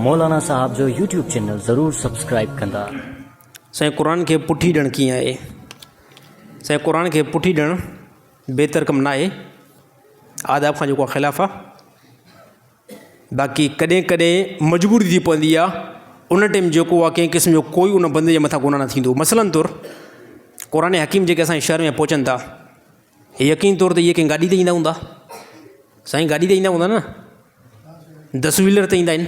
मौलाना साहब जो YouTube channel ज़रूर subscribe कंदा। साईं क़ुरान खे पुठी ॾियणु कीअं आहे? साईं क़ुरान खे पुठी ॾियणु बहितर कमु न आहे, आदाब खां जेको ख़िलाफ़ु आहे। बाक़ी कॾहिं कॾहिं मजबूरी थी पवंदी आहे, उन टाइम जेको आहे कंहिं क़िस्म जो कोई उन बंदे जे मथां गुनाह न थींदो। मसलन तौरु क़ुरान हकीम जेके असांजे शहर में पहुचनि था, यकीन तौर ते इहे कंहिं गाॾी ते ईंदा हूंदा। साईं गाॾी ते ईंदा हूंदा न, 10 व्हीलर ते ईंदा आहिनि,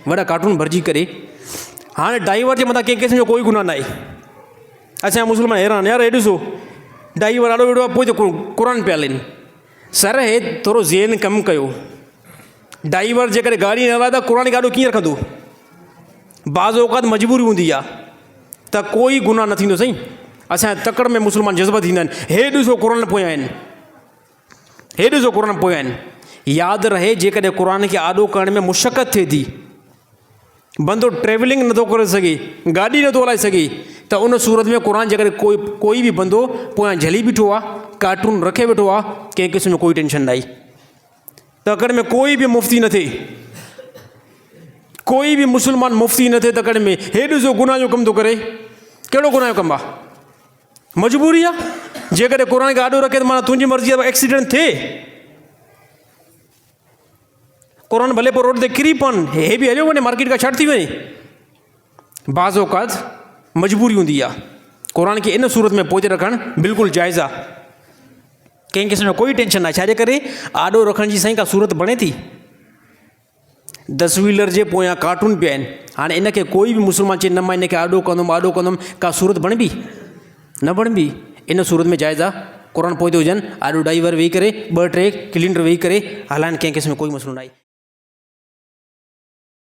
वॾा कार्टून भरिजी करे। हाणे ड्राइवर जे मथां कंहिं क़िस्म जो कोई गुनाह न आहे। असांजा मुस्लमान हैरान, यार हे ॾिसो ड्राइवर ॾाढो वेठो आहे, पोइ त क़ुरान पिया हलनि। सर हे थोरो ज़हन कमु कयो, ड्राइवर जेकॾहिं गाॾी न हलाए त क़ुरान गाॾो कीअं रखंदो? बाज़ औक़ात मजबूरी हूंदी आहे त कोई गुनाह न थींदो। साईं असांजे तकड़ में मुस्लमान जज़्बा थींदा आहिनि, हे ॾिसो क़ुरान पोयां आहिनि, हे ॾिसो क़ुरान पोयां आहिनि। यादि रहे जेकॾहिं क़ुरान खे आॾो करण में मुशक़त थिए थी, बंदो ट्रेवलिंग नथो करे सघे, गाॾी नथो हलाए सघे, त उन सूरत में क़ुरान जेकॾहिं कोई बि बंदो पोयां झली बीठो आहे, कार्टून रखे वेठो आहे, कंहिं क़िस्म जो कोई टेंशन न आहे। तकड़ में कोई बि मुफ़्ती न थिए, कोई बि मुस्लमान मुफ़्ती न थिए तकड़ में। हे ॾिसो गुनाह जो कमु थो करे, कहिड़ो गुनाह जो कमु आहे? मजबूरी आहे। जेकॾहिं क़ुरान खे आॾो रखे त माना तुंहिंजी मर्ज़ी आहे एक्सीडेंट थिए, क़ुरान भले पोइ रोड ते किरी पवनि, हे बि हलियो वञे, मार्केट खां छॾ थी वञे। बाज़ औक़ात मजबूरी हूंदी आहे। क़ुरान खे इन सूरत में पोइ रखणु बिल्कुलु जाइज़ आहे, कंहिं क़िस्म जो कोई टेंशन न आहे। छाजे करे आॾो रखण जी साईं का सूरत बणे थी? 10 व्हीलर जे पोयां कार्टून पिया आहिनि। हाणे इन खे कोई बि मुस्लमान चए न मां इन खे आॾो कंदुमि, का सूरत बणबी? न बणबी। इन सूरत में जाइज़ आहे, क़ुरान पोइ ते हुजनि, आॾो ड्राइवर वेही करे 2-3 क्लीनर वेही करे हलाइनि, कंहिं क़िस्म जो कोई मसइलो न आहे।